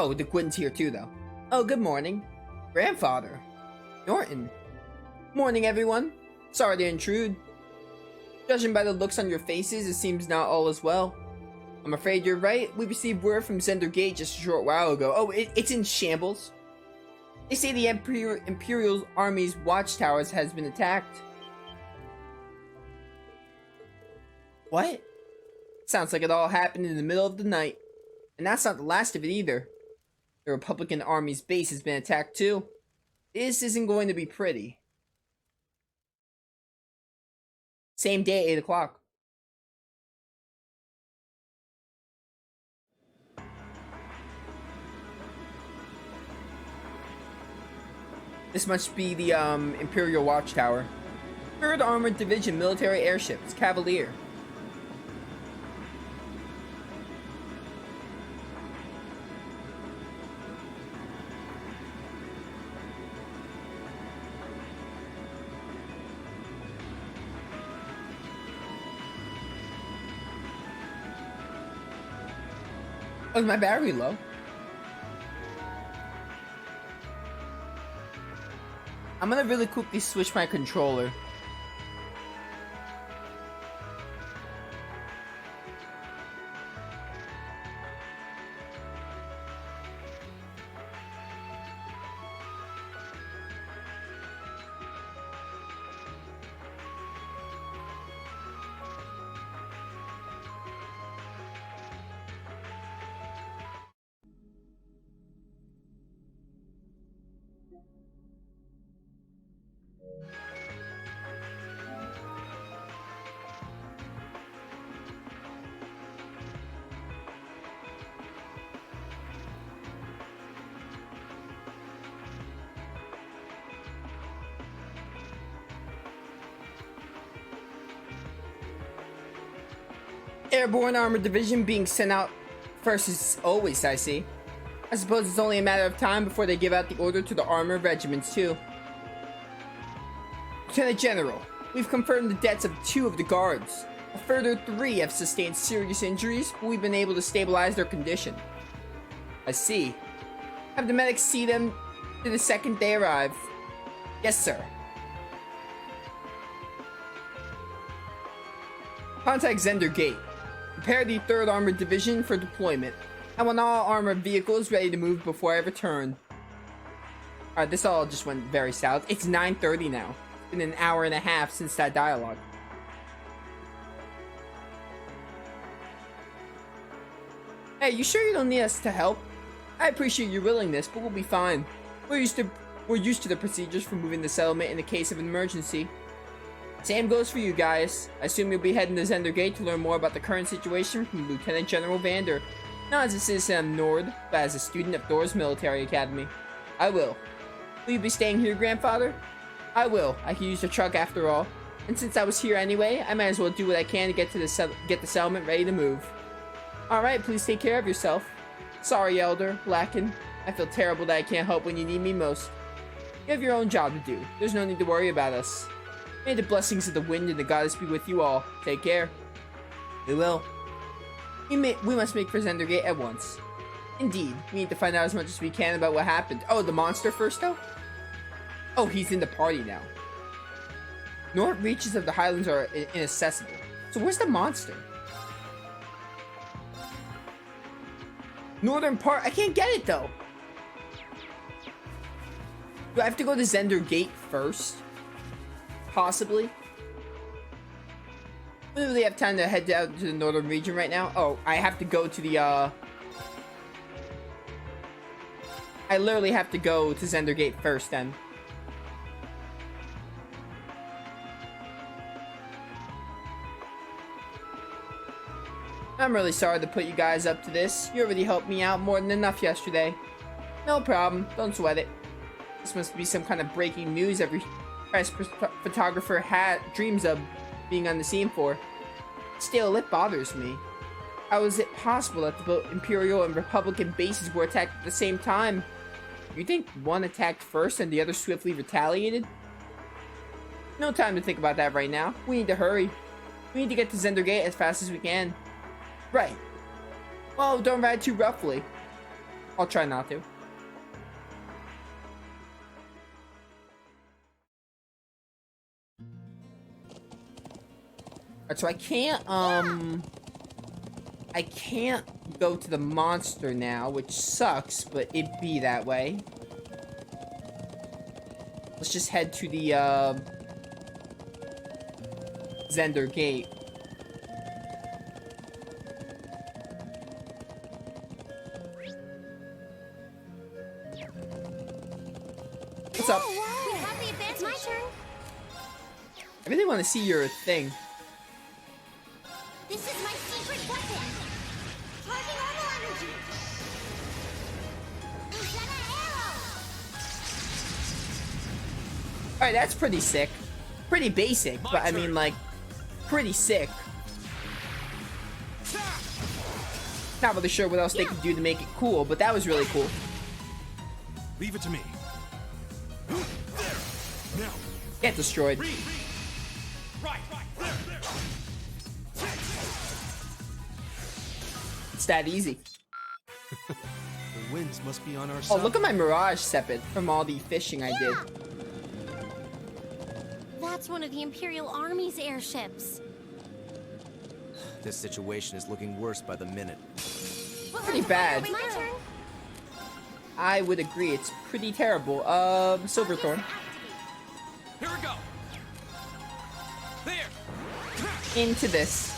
Oh, the Gwyn's here too, though. Oh, good morning. Grandfather. Norton. Morning, everyone. Sorry to intrude. Judging by the looks on your faces, it seems not all is well. I'm afraid you're right. We received word from Zender Gate just a short while ago. Oh, it's in shambles. They say the Imperial Army's watchtowers has been attacked. What? Sounds like it all happened in the middle of the night. And that's not the last of it either. The Republican Army's base has been attacked too. This isn't going to be pretty. Same day, 8 o'clock. This must be the Imperial Watchtower. 3rd Armored Division Military Airships, Cavalier. Oh, is my battery low? I'm gonna really quickly switch my controller. Airborne Armored Division being sent out first as always, I see. I suppose it's only a matter of time before they give out the order to the armored regiments too. Lieutenant General, we've confirmed the deaths of 2 of the guards. A further 3 have sustained serious injuries, but we've been able to stabilize their condition. I see. Have the medics see them the second they arrive? Yes, sir. Contact Zender Gate. Prepare the 3rd Armored Division for deployment. I want all armored vehicles ready to move before I return. Alright, this all just went very south. It's 9:30 now. It's been an hour and a half since that dialogue. Hey, you sure you don't need us to help? I appreciate your willingness, but we'll be fine. We're used to the procedures for moving the settlement in the case of an emergency. Same goes for you guys. I assume you'll be heading to Zender Gate to learn more about the current situation from Lieutenant General Vander. Not as a citizen of Nord, but as a student of Thor's Military Academy. I will. Will you be staying here, Grandfather? I will. I can use the truck after all. And since I was here anyway, I might as well do what I can to get the settlement ready to move. Alright, please take care of yourself. Sorry, Elder, Lakin. I feel terrible that I can't help when you need me most. You have your own job to do. There's no need to worry about us. May the blessings of the wind and the goddess be with you all. Take care. We will. We must make for Zender Gate at once. Indeed, we need to find out as much as we can about what happened. Oh, the monster first, though? Oh, he's in the party now. North reaches of the Highlands are inaccessible. So where's the monster? Northern part? I can't get it, though. Do I have to go to Zender Gate first? Possibly. We really have time to head down to the northern region right now. Oh, I have to go to the, I literally have to go to Zender Gate first, then. I'm really sorry to put you guys up to this. You already helped me out more than enough yesterday. No problem. Don't sweat it. This must be some kind of breaking news every press photographer dreams of being on the scene for. Still, it bothers me. How is it possible that both Imperial and Republican bases were attacked at the same time? You think one attacked first and the other swiftly retaliated? No time to think about that right now. We need to hurry. We need to get to Zender Gate as fast as we can. Right. Well, don't ride too roughly. I'll try not to. Alright, so I can't go to the monster now, which sucks, but it be that way. Let's just head to the, Zender Gate. What's up? It's my turn. I really want to see your thing. This is my secret weapon. Target normal energy. Present an arrow. Alright, that's pretty sick. Pretty basic, but I mean, like, pretty sick. Not really sure what else they could do to make it cool, but that was really cool. Leave it to me. Now. Get destroyed. Right. There. It's that easy. The winds must be on our Oh, side. look at my Mirage Sepet from all the fishing I did. That's one of the Imperial Army's airships. This situation is looking worse by the minute. Pretty bad. My turn. I would agree, it's pretty terrible. Silverthorn. Here we go. There. Into this.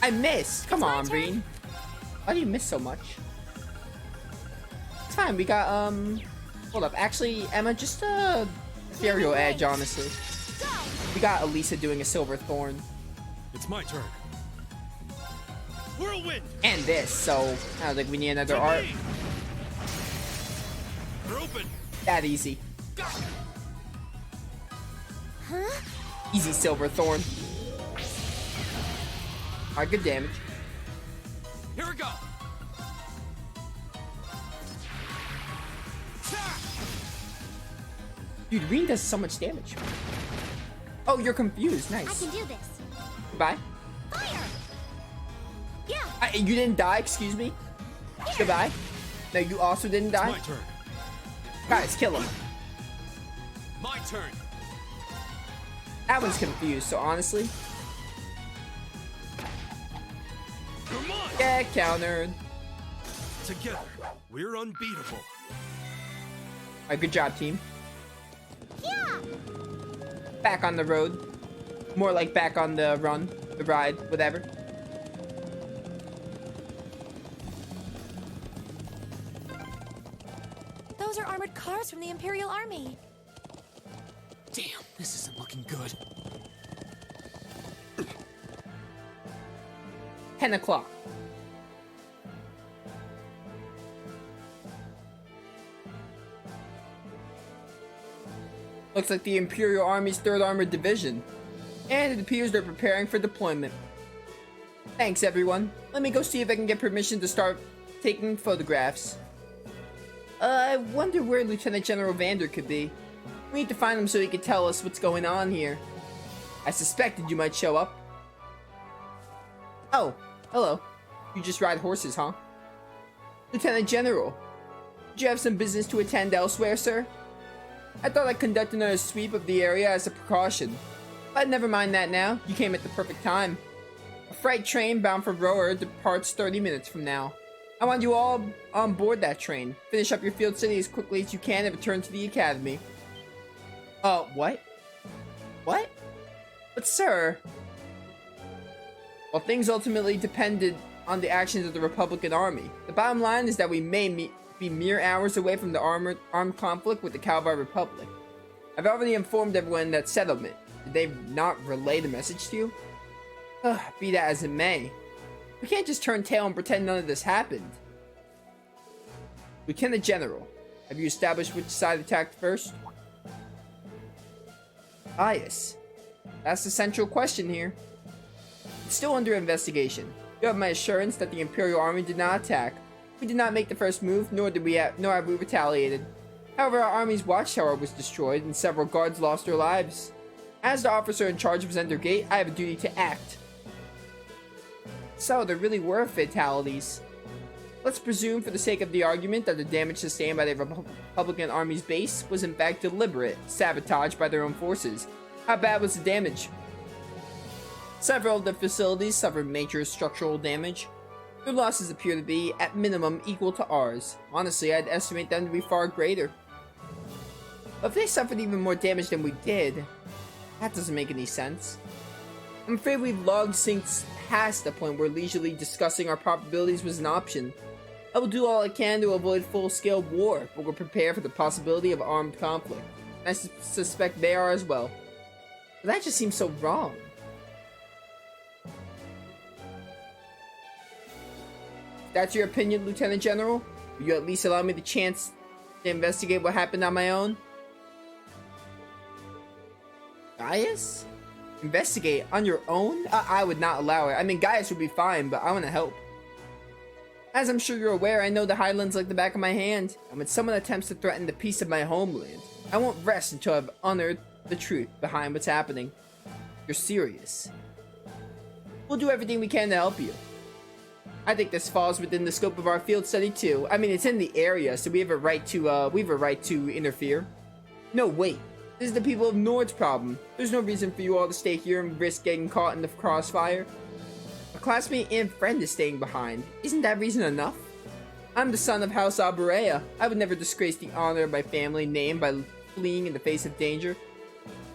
I missed. Come on, Breen. Why do you miss so much? It's fine. We got hold up. Actually, Emma, just Ethereal Edge, honestly. We got Elisa doing a Silverthorn. It's my turn. Whirlwind. And this, so I don't think we need another art. They're open. That easy. Huh? Easy Silverthorn. Alright, good damage. Here we go. Dude, Reen does so much damage. Oh, you're confused. I Nice. can do this. Goodbye. Fire. Yeah. You didn't die, excuse me? Goodbye. No, you also didn't It's die? my turn. Guys, kill him. My turn. That one's confused, so honestly. Come on. Get countered. Together, we're unbeatable. Alright, good job, team. Yeah. Back on the road. More like back on the run, the ride, whatever. Those are armored cars from the Imperial Army. Damn, this isn't looking good. 10 o'clock. Looks like the Imperial Army's 3rd Armored Division. And it appears they're preparing for deployment. Thanks, everyone. Let me go see if I can get permission to start taking photographs. I wonder where Lieutenant General Vander could be. We need to find him so he can tell us what's going on here. I suspected you might show up. Oh, hello. You just ride horses, huh? Lieutenant General, did you have some business to attend elsewhere, sir? I thought I'd conduct another sweep of the area as a precaution. But never mind that now. You came at the perfect time. A freight train bound for Rower departs 30 minutes from now. I want you all on board that train. Finish up your field study as quickly as you can and return to the academy. What? What? But sir... Well, things ultimately depended on the actions of the Republican Army. The bottom line is that we may be mere hours away from the armed conflict with the Calvar Republic. I've already informed everyone in that settlement. Did they not relay the message to you? Be that as it may. We can't just turn tail and pretend none of this happened. Lieutenant General, have you established which side attacked first? Ah, yes. That's the central question here. It's still under investigation. You have my assurance that the Imperial Army did not attack. We did not make the first move, nor have we retaliated. However, our army's watchtower was destroyed and several guards lost their lives. As the officer in charge of Zender Gate, I have a duty to act. So, there really were fatalities. Let's presume, for the sake of the argument, that the damage sustained by the Republican Army's base was in fact deliberate, sabotaged by their own forces. How bad was the damage? Several of the facilities suffered major structural damage. Their losses appear to be, at minimum, equal to ours. Honestly, I'd estimate them to be far greater. But if they suffered even more damage than we did, that doesn't make any sense. I'm afraid we've long since passed the point where leisurely discussing our probabilities was an option. I will do all I can to avoid full-scale war, but we're prepared for the possibility of armed conflict. I suspect they are as well. But that just seems so wrong. If that's your opinion, Lieutenant General, will you at least allow me the chance to investigate what happened on my own? Gaius? Investigate on your own? I would not allow it. I mean, Gaius would be fine, but I want to help. As I'm sure you're aware, I know the Highlands like the back of my hand, and when someone attempts to threaten the peace of my homeland, I won't rest until I've unearthed the truth behind what's happening. You're serious. We'll do everything we can to help you. I think this falls within the scope of our field study too. I mean, it's in the area, so we have a right to interfere. No, wait. This is the people of Nord's problem. There's no reason for you all to stay here and risk getting caught in the crossfire. A classmate and friend is staying behind. Isn't that reason enough? I'm the son of House Aburea. I would never disgrace the honor of my family name by fleeing in the face of danger.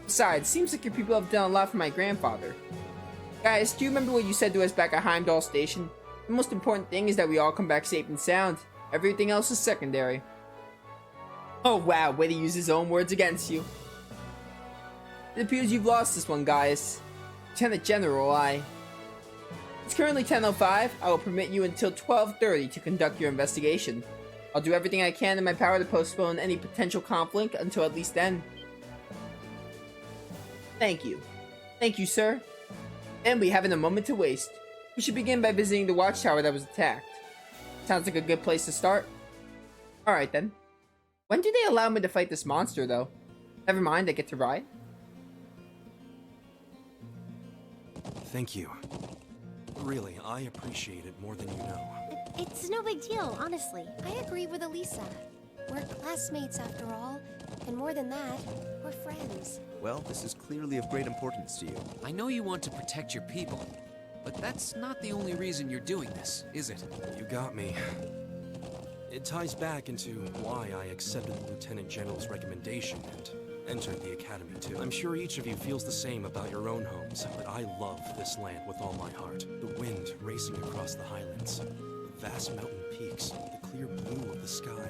Besides, seems like your people have done a lot for my grandfather. Guys, do you remember what you said to us back at Heimdall Station? The most important thing is that we all come back safe and sound. Everything else is secondary. Oh wow, way to use his own words against you. It appears you've lost this one, Gaius. Lieutenant General, It's currently 10:05. I will permit you until 12:30 to conduct your investigation. I'll do everything I can in my power to postpone any potential conflict until at least then. Thank you. Thank you, sir. And we haven't a moment to waste. We should begin by visiting the watchtower that was attacked. Sounds like a good place to start. Alright then. When do they allow me to fight this monster, though? Never mind, I get to ride. Thank you. Really, I appreciate it more than you know. It's no big deal, honestly. I agree with Elisa. We're classmates after all, and more than that, we're friends. Well, this is clearly of great importance to you. I know you want to protect your people, but that's not the only reason you're doing this, is it? You got me. It ties back into why I accepted the Lieutenant General's recommendation and entered the Academy too. I'm sure each of you feels the same about your own homes, but I love this land with all my heart. The wind racing across the highlands, the vast mountain peaks, the clear blue of the sky,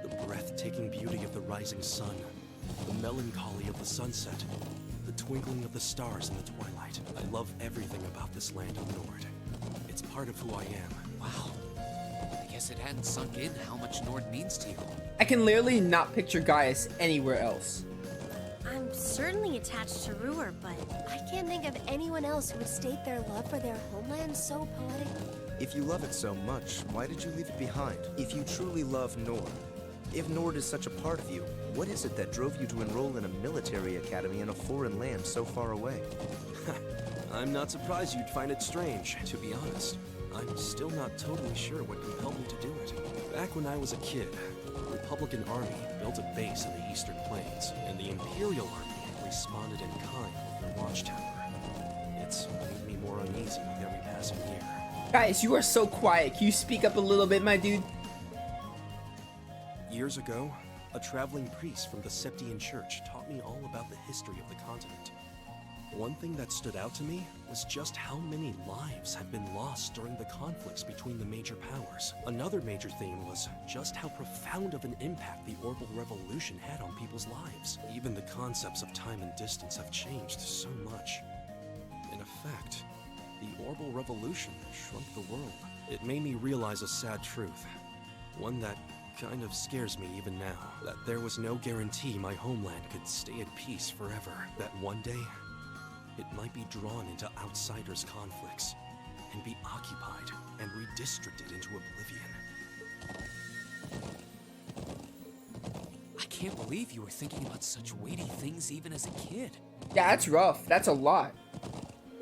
the breathtaking beauty of the rising sun, the melancholy of the sunset, the twinkling of the stars in the twilight. I love everything about this land of Nord. It's part of who I am. Wow. I guess it hadn't sunk in how much Nord means to you. I can literally not picture Gaius anywhere else. I'm certainly attached to Ruhr, but I can't think of anyone else who would state their love for their homeland so poetically. If you love it so much, why did you leave it behind? If you truly love Nord, if Nord is such a part of you, what is it that drove you to enroll in a military academy in a foreign land so far away? I'm not surprised you'd find it strange, to be honest. I'm still not totally sure what compelled me to do it. Back when I was a kid, the Republican Army built a base in the Eastern Plains, and the Imperial Army responded in kind with their watchtower. It's made me more uneasy with every passing year. Gaius, you are so quiet. Can you speak up a little bit, my dude? Years ago, a traveling priest from the Septian Church taught me all about the history of the continent. One thing that stood out to me was just how many lives have been lost during the conflicts between the major powers. Another major theme was just how profound of an impact the Orbital Revolution had on people's lives. Even the concepts of time and distance have changed so much. In effect, the Orbital Revolution shrunk the world. It made me realize a sad truth, one that kind of scares me even now, that there was no guarantee my homeland could stay at peace forever. That one day, it might be drawn into outsiders' conflicts and be occupied and redistricted into oblivion. I can't believe you were thinking about such weighty things even as a kid. Yeah, that's rough. That's a lot.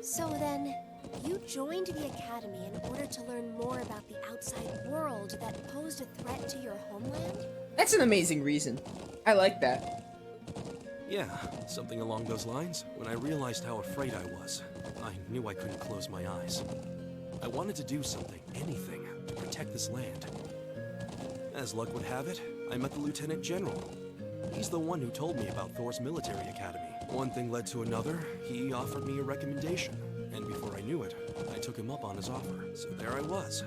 So then, You joined the Academy in order to learn more about the outside world that posed a threat to your homeland? That's an amazing reason. I like that. Yeah, something along those lines. When I realized how afraid I was, I knew I couldn't close my eyes. I wanted to do something, anything, to protect this land. As luck would have it, I met the Lieutenant General. He's the one who told me about Thor's military academy. One thing led to another, he offered me a recommendation. And before I knew it, I took him up on his offer. So there I was,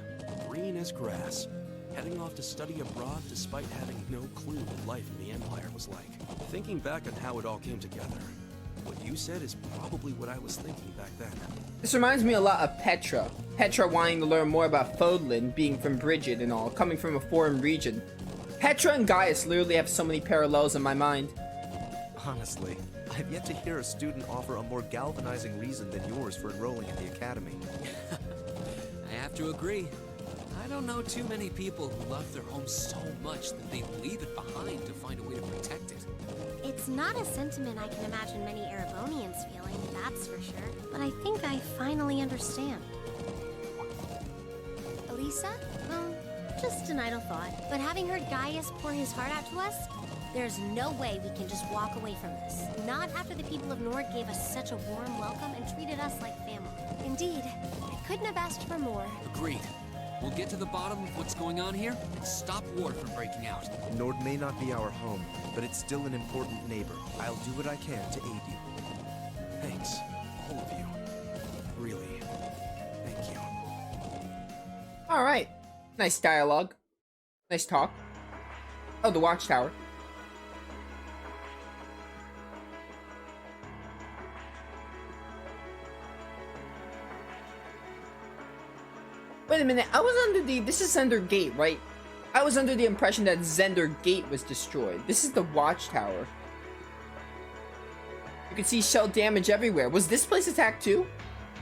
green as grass, heading off to study abroad despite having no clue what life in the Empire was like. Thinking back on how it all came together, what you said is probably what I was thinking back then. This reminds me a lot of Petra. Petra wanting to learn more about Fodlan, being from Bridget and all, coming from a foreign region. Petra and Gaius literally have so many parallels in my mind. Honestly, I've yet to hear a student offer a more galvanizing reason than yours for enrolling in the Academy. I have to agree. I don't know too many people who love their home so much that they leave it behind to find a way to protect it. It's not a sentiment I can imagine many Erebonians feeling, that's for sure. But I think I finally understand. Elisa? Well, just an idle thought. But having heard Gaius pour his heart out to us, there's no way we can just walk away from this. Not after the people of Nord gave us such a warm welcome and treated us like family. Indeed, I couldn't have asked for more. Agreed. We'll get to the bottom of what's going on here and stop war from breaking out. Nord may not be our home, but it's still an important neighbor. I'll do what I can to aid you. Thanks, all of you. Really, thank you. Alright. Nice dialogue. Nice talk. Oh, the watchtower. Wait a minute, I was under the... This is Zender Gate, right? I was under the impression that Zender Gate was destroyed. This is the watchtower. You can see shell damage everywhere. Was this place attacked too?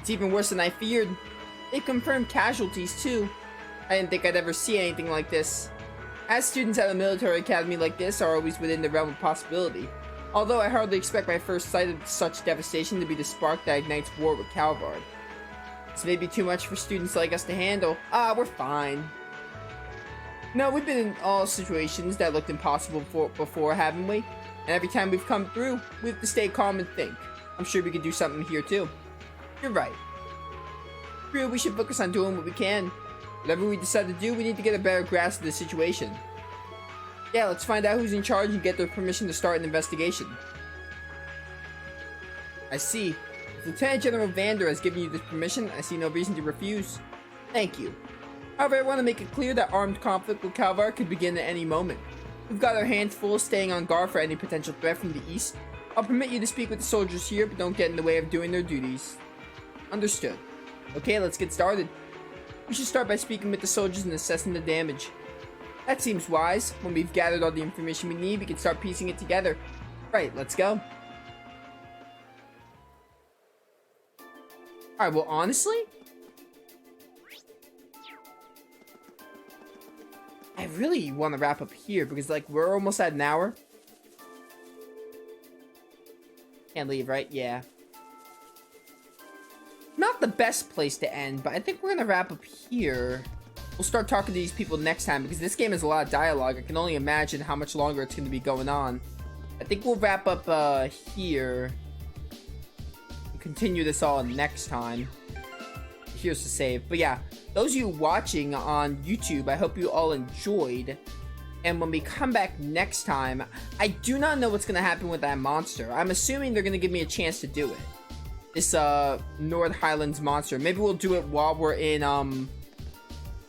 It's even worse than I feared. They confirmed casualties too. I didn't think I'd ever see anything like this. As students at a military academy like this are always within the realm of possibility. Although I hardly expect my first sight of such devastation to be the spark that ignites war with Calvard. This may be too much for students like us to handle. We're fine. No, we've been in all situations that looked impossible before, haven't we? And every time we've come through, we have to stay calm and think. I'm sure we could do something here too. You're right. True, we should focus on doing what we can. Whatever we decide to do, we need to get a better grasp of the situation. Yeah, let's find out who's in charge and get their permission to start an investigation. I see. If Lieutenant General Vander has given you this permission, I see no reason to refuse. Thank you. However, I want to make it clear that armed conflict with Calvar could begin at any moment. We've got our hands full staying on guard for any potential threat from the east. I'll permit you to speak with the soldiers here, but don't get in the way of doing their duties. Understood. Okay, let's get started. We should start by speaking with the soldiers and assessing the damage. That seems wise. When we've gathered all the information we need, we can start piecing it together. Right, let's go. Alright, well, honestly, I really want to wrap up here because, like, we're almost at an hour. Can't leave, right? Yeah. Not the best place to end, but I think we're going to wrap up here. We'll start talking to these people next time because this game has a lot of dialogue. I can only imagine how much longer it's going to be going on. I think we'll wrap up here. And continue this all next time. Here's the save. But yeah, those of you watching on YouTube, I hope you all enjoyed. And when we come back next time, I do not know what's going to happen with that monster. I'm assuming they're going to give me a chance to do it. This Nord Highlands monster. Maybe we'll do it while we're in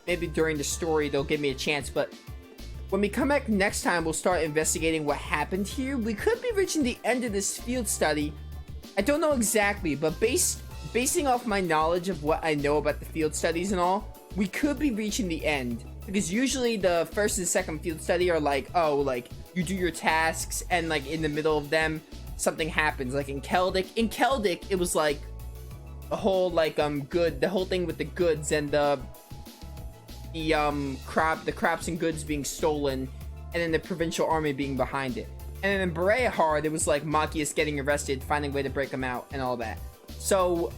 maybe during the story they'll give me a chance, but when we come back next time we'll start investigating what happened here. We could be reaching the end of this field study. I don't know exactly, but basing off my knowledge of what I know about the field studies and all, we could be reaching the end. Because usually the first and second field study are like, oh, like you do your tasks and like in the middle of them something happens. Like in Keldic it was like the whole like the whole thing with the goods and the crops and goods being stolen and then the provincial army being behind it. And then in Berehard it was like Machias getting arrested, finding a way to break him out and all that. So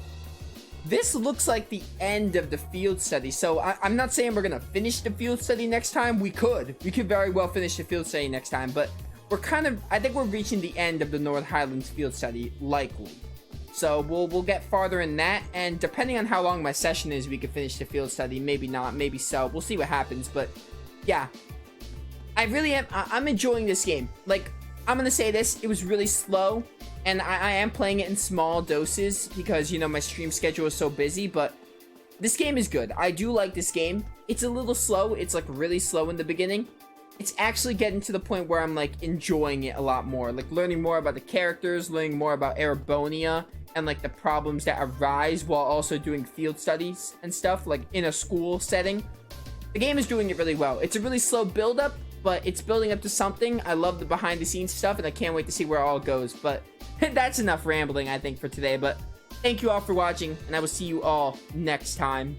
this looks like the end of the field study. So I'm not saying we're gonna finish the field study next time. We could very well finish the field study next time, but we're kind of, I think we're reaching the end of the North Highlands field study, likely. So we'll get farther in that, and depending on how long my session is, we could finish the field study. Maybe not, maybe so. We'll see what happens, but yeah. I really am, I'm enjoying this game. Like, I'm gonna say this, it was really slow, and I am playing it in small doses because, you know, my stream schedule is so busy, but this game is good. I do like this game. It's a little slow. It's, like, really slow in the beginning. It's actually getting to the point where I'm, like, enjoying it a lot more. Like, learning more about the characters, learning more about Erebonia, and, like, the problems that arise while also doing field studies and stuff, like, in a school setting. The game is doing it really well. It's a really slow build-up, but it's building up to something. I love the behind-the-scenes stuff, and I can't wait to see where it all goes. But that's enough rambling, I think, for today. But thank you all for watching, and I will see you all next time.